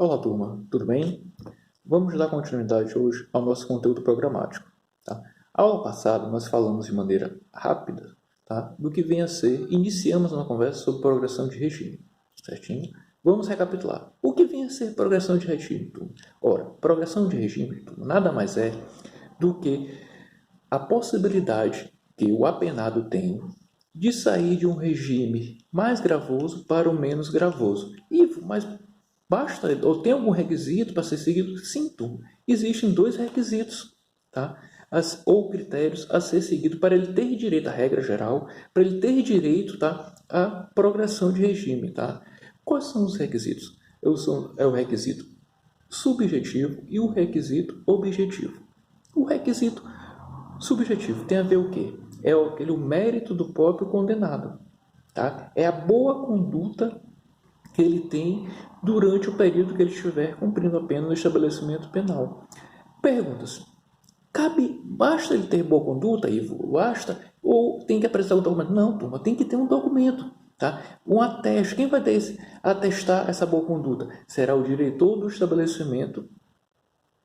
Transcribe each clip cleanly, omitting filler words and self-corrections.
Olá, turma, tudo bem? Vamos dar continuidade hoje ao nosso conteúdo programático. Tá? A aula passada, nós falamos de maneira rápida, tá? Do que vem a ser, iniciamos uma conversa sobre progressão de regime, certinho? Vamos recapitular. O que vem a ser progressão de regime, turma? Ora, progressão de regime, turma, nada mais é do que a possibilidade que o apenado tem de sair de um regime mais gravoso para o menos gravoso. Mas basta, ou tem algum requisito para ser seguido? Sim, turma. Existem dois requisitos, tá? Ou critérios a ser seguido para ele ter direito à regra geral, para ele ter direito, tá, à progressão de regime, tá? Quais são os requisitos? É o requisito subjetivo e o requisito objetivo. O requisito subjetivo tem a ver o quê? É o mérito do próprio condenado, tá? É a boa conduta que ele tem durante o período que ele estiver cumprindo a pena no estabelecimento penal. Pergunta-se, basta ele ter boa conduta, Ivo? Basta? Ou tem que apresentar um documento? Não, turma, tem que ter um documento, tá? Um ateste. Quem vai atestar essa boa conduta? Será o diretor do estabelecimento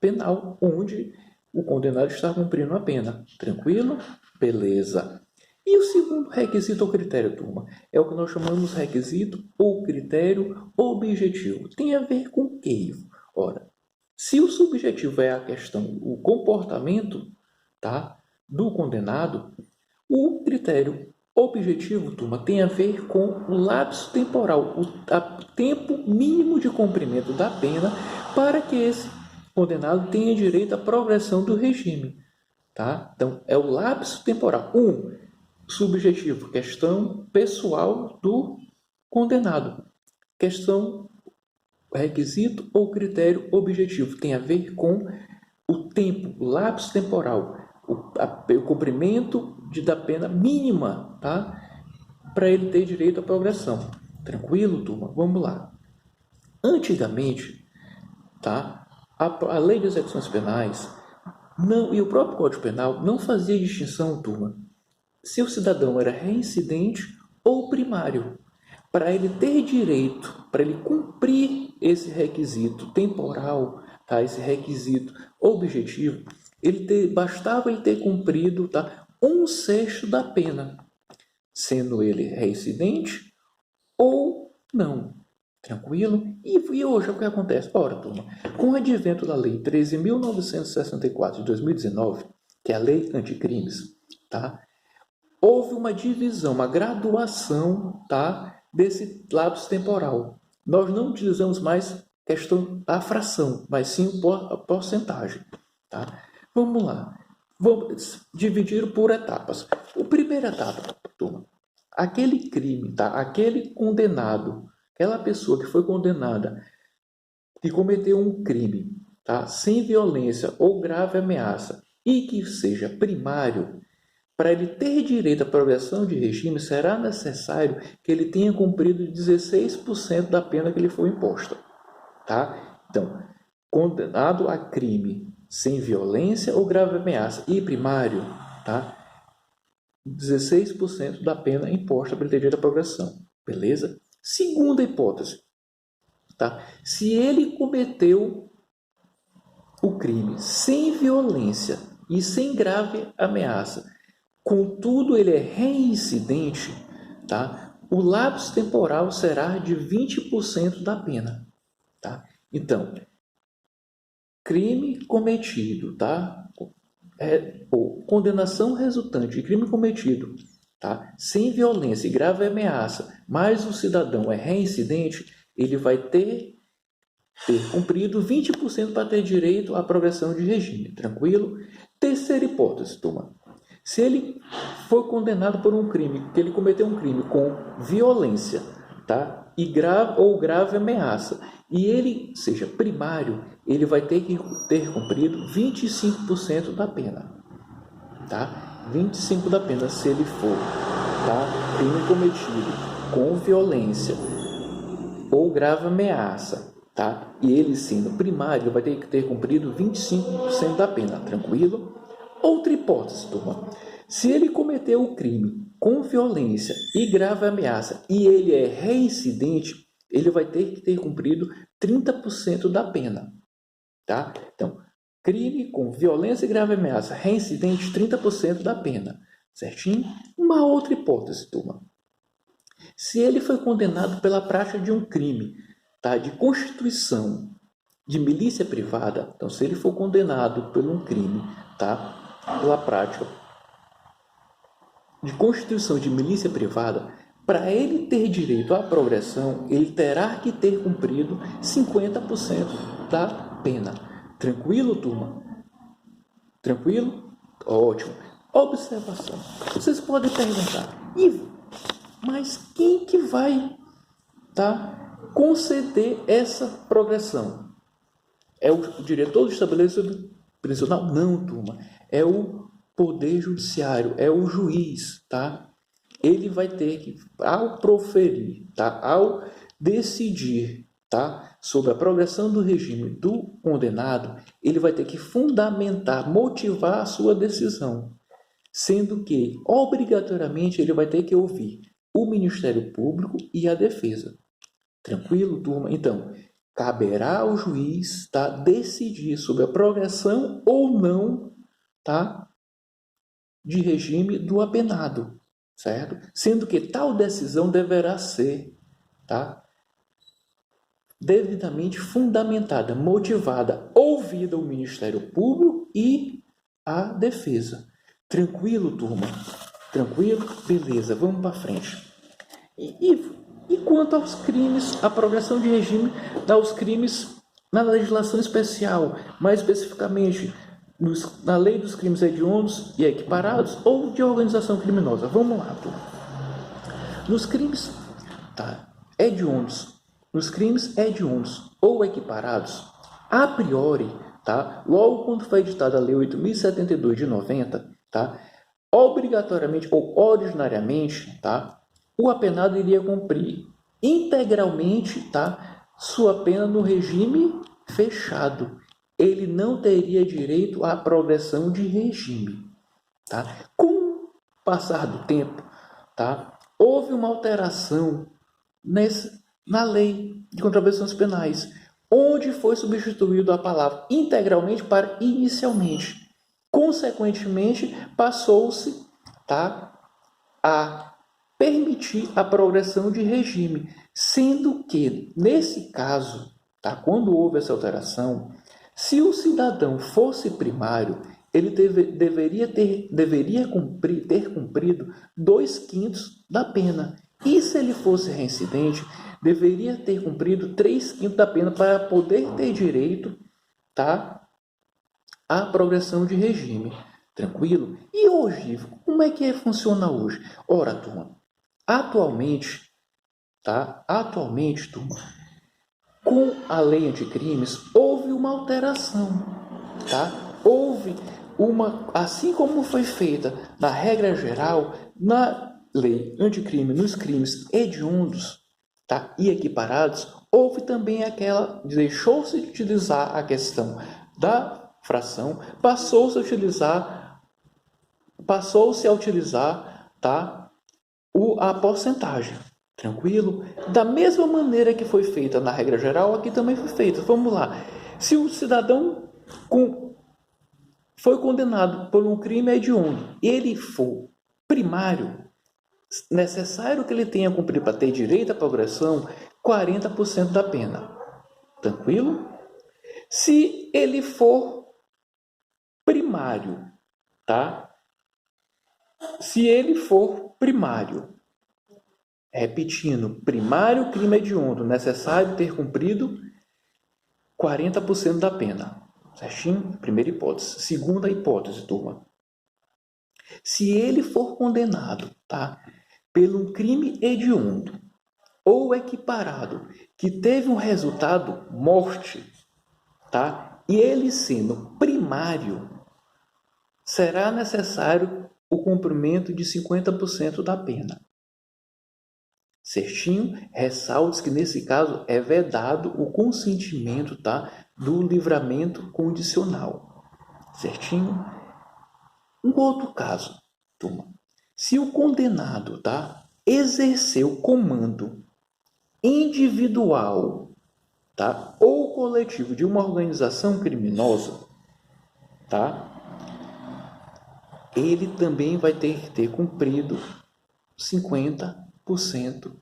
penal, onde o condenado está cumprindo a pena. Tranquilo? Beleza. E o segundo requisito ou critério, turma, é o que nós chamamos de requisito ou critério objetivo. Tem a ver com o quê? Ora, se o subjetivo é a questão, o comportamento, tá, do condenado, o critério objetivo, turma, tem a ver com o lapso temporal, o tempo mínimo de cumprimento da pena para que esse condenado tenha direito à progressão do regime. Tá? Então, é o lapso temporal. Subjetivo, questão pessoal do condenado. Questão, requisito ou critério objetivo. Tem a ver com o tempo, o lapso temporal, o cumprimento da pena mínima, tá? Para ele ter direito à progressão. Tranquilo, turma? Vamos lá. Antigamente, tá? A lei de execuções penais e o próprio Código Penal não fazia distinção, turma, se o cidadão era reincidente ou primário. Para ele ter direito, para ele cumprir esse requisito temporal, tá? Esse requisito objetivo, bastava ele ter cumprido, tá? 1/6 da pena, sendo ele reincidente ou não. Tranquilo? E hoje o que acontece? Ora, turma, com o advento da Lei 13.964 de 2019, que é a Lei Anticrimes, tá? Houve uma divisão, uma graduação, tá, desse lapso temporal. Nós não utilizamos mais questão da fração, mas sim a porcentagem. Tá? Vamos lá. Vamos dividir por etapas. A primeira etapa, turma, aquele crime, tá? Aquele condenado, aquela pessoa que foi condenada, que cometeu um crime, tá? Sem violência ou grave ameaça e que seja primário, para ele ter direito à progressão de regime, será necessário que ele tenha cumprido 16% da pena que lhe foi imposta. Tá? Então, condenado a crime sem violência ou grave ameaça e primário, tá? 16% da pena imposta para ele ter direito à progressão. Beleza? Segunda hipótese. Tá? Se ele cometeu o crime sem violência e sem grave ameaça, contudo ele é reincidente, tá? O lapso temporal será de 20% da pena. Tá? Então, crime cometido, tá? Ou condenação resultante de crime cometido, tá? Sem violência e grave ameaça, mas o cidadão é reincidente, ele vai ter cumprido 20% para ter direito à progressão de regime. Tranquilo? Terceira hipótese, turma. Se ele for condenado por um crime, que ele cometeu um crime com violência, tá? E grave ameaça, e ele seja primário, ele vai ter que ter cumprido 25% da pena, tá? 25% da pena se ele for, tá? Crime cometido com violência ou grave ameaça, tá? E ele sendo primário, vai ter que ter cumprido 25% da pena, tranquilo? Outra hipótese, turma. Se ele cometeu o crime com violência e grave ameaça e ele é reincidente, ele vai ter que ter cumprido 30% da pena, tá? Então, crime com violência e grave ameaça, reincidente, 30% da pena, certinho? Uma outra hipótese, turma. Se ele foi condenado pela prática de um crime, tá, de constituição de milícia privada, então se ele for condenado por um crime, tá, pela prática de constituição de milícia privada, para ele ter direito à progressão, ele terá que ter cumprido 50% da pena. Tranquilo, turma? Tranquilo? Ótimo. Observação. Vocês podem perguntar, Ivo, mas quem que vai, tá, conceder essa progressão? É o diretor do estabelecimento prisional? Não, turma. É o Poder Judiciário, é o juiz, tá? Ele vai ter que, ao proferir, tá, ao decidir, tá, sobre a progressão do regime do condenado, ele vai ter que fundamentar, motivar a sua decisão, sendo que, obrigatoriamente, ele vai ter que ouvir o Ministério Público e a defesa. Tranquilo, turma? Então, caberá ao juiz, tá, decidir sobre a progressão ou não, tá, de regime do apenado, certo? Sendo que tal decisão deverá ser, tá, devidamente fundamentada, motivada, ouvida o Ministério Público e a defesa. Tranquilo, turma? Tranquilo? Beleza, vamos para frente. E quanto aos crimes, a progressão de regime aos crimes na legislação especial, mais especificamente na lei dos crimes hediondos e equiparados ou de organização criminosa. Vamos lá, turma. Nos crimes, tá, hediondos, ou equiparados, a priori, tá, logo quando foi editada a Lei 8.072 de 90, tá, obrigatoriamente ou ordinariamente, tá, o apenado iria cumprir integralmente, tá, sua pena no regime fechado. Ele não teria direito à progressão de regime, tá? Com o passar do tempo, tá, houve uma alteração na lei de contravenções penais, onde foi substituído a palavra integralmente para inicialmente. Consequentemente, passou-se, tá, a permitir a progressão de regime, sendo que, nesse caso, tá, quando houve essa alteração, se o cidadão fosse primário, ele deveria ter cumprido 2/5 da pena. E se ele fosse reincidente, deveria ter cumprido 3/5 da pena para poder ter direito, tá, à progressão de regime. Tranquilo? E hoje, como é que funciona hoje? Ora, turma, atualmente, turma, com a lei anticrimes, houve uma alteração, tá? Houve uma, assim como foi feita na regra geral, na lei anticrime, nos crimes hediondos, tá, e equiparados, houve também aquela, deixou-se de utilizar a questão da fração, passou-se a utilizar, tá, a porcentagem. Tranquilo? Da mesma maneira que foi feita na regra geral, aqui também foi feita. Vamos lá. Se o cidadão foi condenado por um crime hediondo, ele for primário, necessário que ele tenha cumprido para ter direito à progressão 40% da pena. Tranquilo? Se ele for primário, tá? Se ele for primário, repetindo, primário crime hediondo, necessário ter cumprido 40% da pena. Certinho? Primeira hipótese. Segunda hipótese, turma. Se ele for condenado, tá, pelo crime hediondo ou equiparado que teve um resultado morte, tá, e ele sendo primário, será necessário o cumprimento de 50% da pena. Certinho? Ressaltes que nesse caso é vedado o consentimento, tá, do livramento condicional. Certinho? Um outro caso, turma. Se o condenado, tá, exerceu comando individual, tá, ou coletivo de uma organização criminosa, tá, ele também vai ter que ter cumprido 50%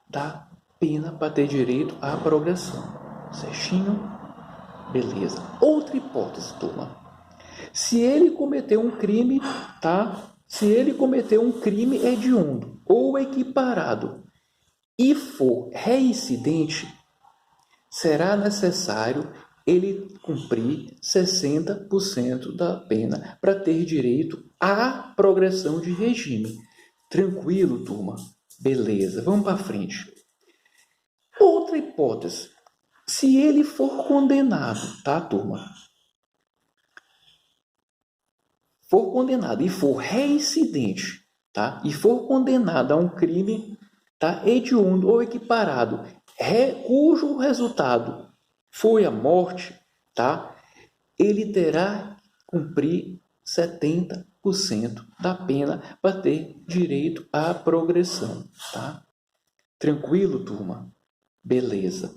da pena para ter direito à progressão. Certinho? Beleza. Outra hipótese, turma. Se ele cometeu um crime, tá? Se ele cometeu um crime hediondo ou equiparado e for reincidente, será necessário ele cumprir 60% da pena para ter direito à progressão de regime. Tranquilo, turma? Beleza, vamos para frente. Outra hipótese. Se ele for condenado, tá, turma? For condenado e for reincidente, tá? E for condenado a um crime, tá, hediondo ou equiparado, cujo resultado foi a morte, tá? Ele terá que cumprir 70% da pena para ter direito à progressão, tá? Tranquilo, turma? Beleza.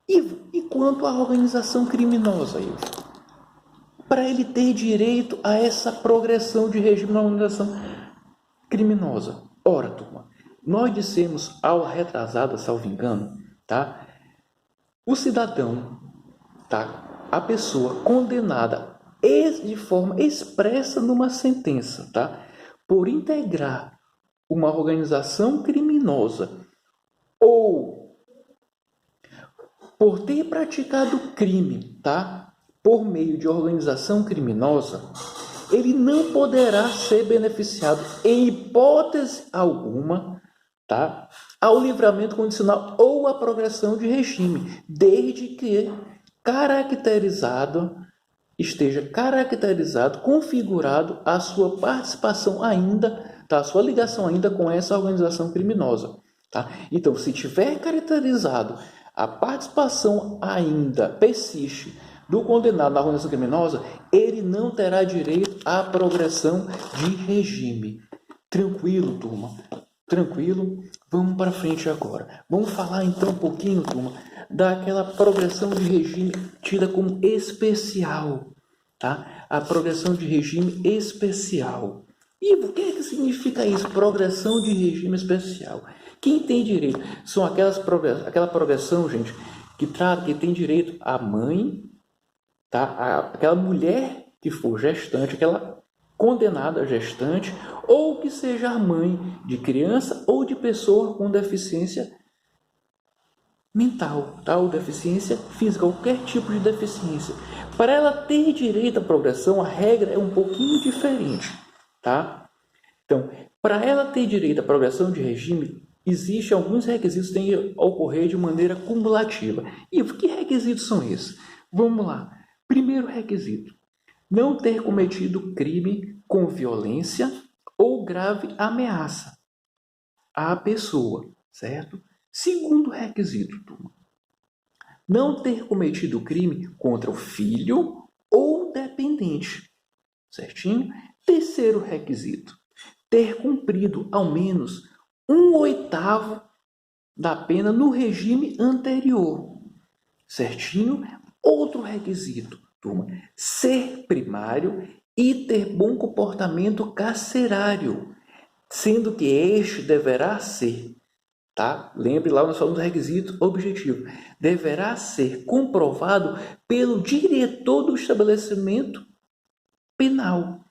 E quanto à organização criminosa, Ivo? Para ele ter direito a essa progressão de regime na organização criminosa. Ora, turma, nós dissemos aula retrasada, salvo engano, tá? O cidadão, tá? A pessoa condenada de forma expressa numa sentença, tá? Por integrar uma organização criminosa ou por ter praticado crime, tá? Por meio de organização criminosa, ele não poderá ser beneficiado em hipótese alguma, tá? Ao livramento condicional ou à progressão de regime, desde que esteja caracterizado, configurado a sua participação ainda, tá? A sua ligação ainda com essa organização criminosa, tá? Então, se tiver caracterizado a participação ainda persiste do condenado na organização criminosa, ele não terá direito à progressão de regime. Tranquilo, turma? Tranquilo? Vamos para frente agora. Vamos falar então um pouquinho, turma, daquela progressão de regime tida como especial, tá? A progressão de regime especial. E o que significa isso? Progressão de regime especial. Quem tem direito? São aquela progressão, gente, que tem direito a mãe, tá? Aquela mulher que for gestante, aquela condenada gestante, ou que seja a mãe de criança ou de pessoa com deficiência mental, tá? Ou deficiência física, qualquer tipo de deficiência. Para ela ter direito à progressão, a regra é um pouquinho diferente, tá? Então, para ela ter direito à progressão de regime, existem alguns requisitos que têm que ocorrer de maneira cumulativa. E que requisitos são esses? Vamos lá. Primeiro requisito: não ter cometido crime com violência ou grave ameaça à pessoa, certo? Segundo requisito, turma: não ter cometido crime contra o filho ou dependente, certinho? Terceiro requisito: ter cumprido ao menos 1/8 da pena no regime anterior, certinho? Outro requisito, turma: ser primário e ter bom comportamento carcerário, sendo que este deverá ser, tá? Lembre lá, nós falamos do requisito objetivo. Deverá ser comprovado pelo diretor do estabelecimento penal,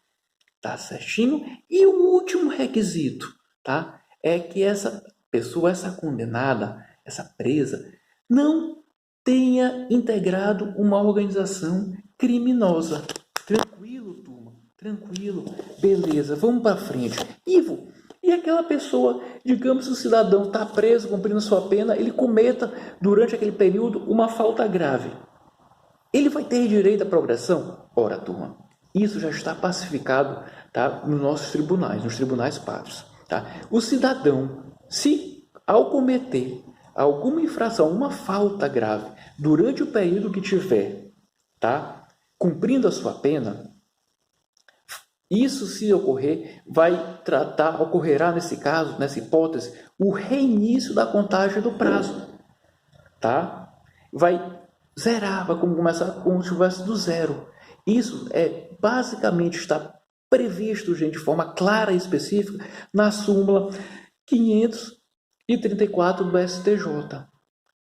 tá certinho? E o último requisito, tá? É que essa pessoa, essa condenada, essa presa, não tenha integrado uma organização criminosa. Tranquilo, turma? Tranquilo? Beleza, vamos para frente. Ivo, e aquela pessoa, digamos que o cidadão está preso, cumprindo sua pena, ele cometa, durante aquele período, uma falta grave. Ele vai ter direito à progressão? Ora, turma, isso já está pacificado, tá, nos nossos tribunais, nos tribunais pátrios. Tá? O cidadão, se ao cometer alguma infração, uma falta grave, durante o período que tiver, tá, cumprindo a sua pena, Isso, se ocorrer, ocorrerá nesse caso, nessa hipótese, o reinício da contagem do prazo, tá? Vai zerar, vai começar como se estivesse do zero. Isso basicamente está previsto, gente, de forma clara e específica na súmula 534 do STJ.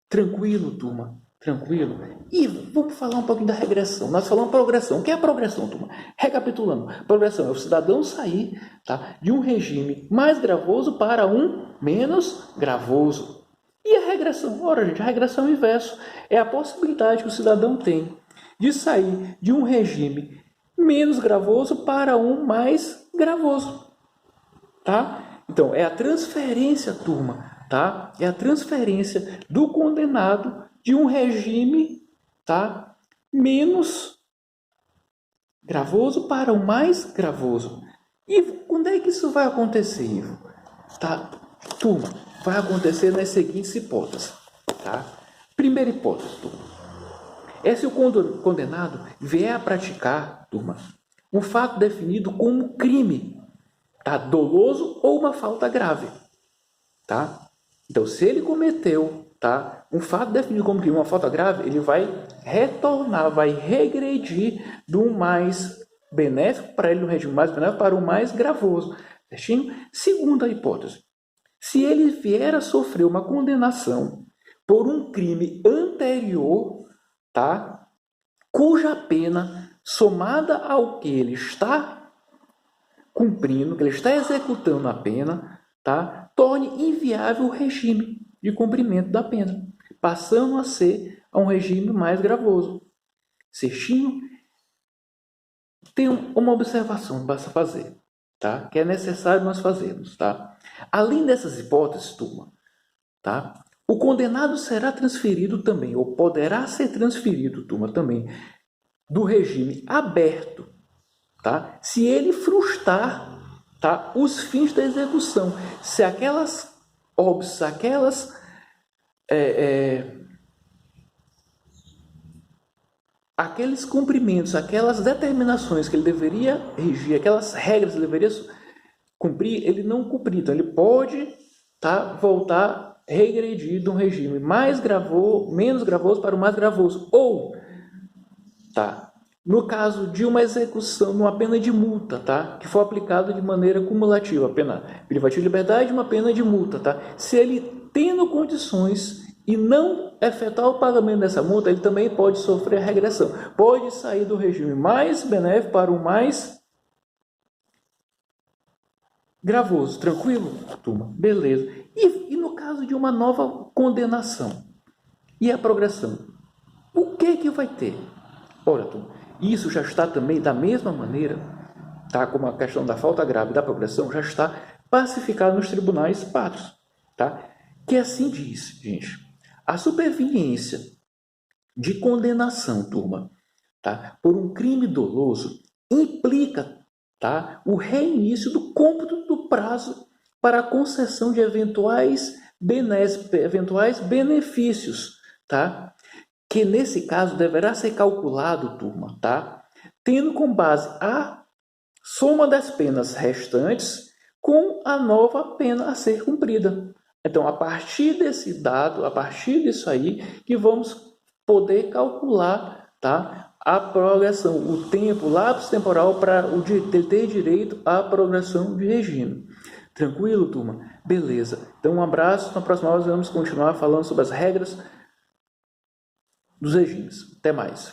Tranquilo, turma? Tranquilo? E vamos falar um pouquinho da regressão. Nós falamos progressão. O que é a progressão, turma? Recapitulando. Progressão é o cidadão sair, tá, de um regime mais gravoso para um menos gravoso. E a regressão? Ora, gente, a regressão é o inverso. É a possibilidade que o cidadão tem de sair de um regime menos gravoso para um mais gravoso. Tá? Então, é a transferência, turma, tá? É a transferência do condenado de um regime, tá, menos gravoso para o mais gravoso. E quando é que isso vai acontecer, Ivo? Tá? Turma, vai acontecer nas seguintes hipóteses. Tá? Primeira hipótese, turma. É se o condenado vier a praticar, turma, um fato definido como crime, tá, doloso ou uma falta grave. Tá? Então, se ele cometeu, tá, um fato definido como crime, uma falta grave, ele vai retornar, vai regredir do mais benéfico para ele, no regime mais benéfico, para o mais gravoso. Certinho? Segunda hipótese. Se ele vier a sofrer uma condenação por um crime anterior, tá, cuja pena, somada ao que ele está cumprindo, que ele está executando a pena, tá, torne inviável o regime de cumprimento da pena, passando a ser um regime mais gravoso. Certinho? Tem uma observação para fazer, tá, que é necessário nós fazermos. Tá? Além dessas hipóteses, turma, tá, o condenado será transferido também, ou poderá ser transferido, turma, também, do regime aberto, tá, se ele frustrar, tá, os fins da execução. Se aquelas óbices, aqueles cumprimentos, aquelas determinações que ele deveria regir, aquelas regras que ele deveria cumprir, ele não cumpriu. Então, ele pode, tá, voltar, regredir de um regime menos gravoso para o mais gravoso. Ou, tá, no caso de uma execução, numa pena de multa, tá, que for aplicada de maneira cumulativa, a pena privativa de liberdade, uma pena de multa, tá, se ele tendo condições e não efetuar o pagamento dessa multa, ele também pode sofrer a regressão. Pode sair do regime mais benéfico para o mais gravoso. Tranquilo, turma? Beleza. E no caso de uma nova condenação e a progressão, o que vai ter? Ora, turma, isso já está também da mesma maneira, tá, como a questão da falta grave e da progressão, já está pacificado nos tribunais pátrios, tá? Que assim diz, gente, a superveniência de condenação, turma, tá, por um crime doloso implica, tá, o reinício do cômputo do prazo para a concessão de eventuais benefícios, tá, que nesse caso deverá ser calculado, turma, tá, tendo como base a soma das penas restantes com a nova pena a ser cumprida. Então, a partir desse dado, a partir disso aí, que vamos poder calcular, tá, a progressão, o tempo, o lapso temporal para ele ter direito à progressão de regime. Tranquilo, turma? Beleza. Então, um abraço. Na próxima aula, vamos continuar falando sobre as regras dos regimes. Até mais.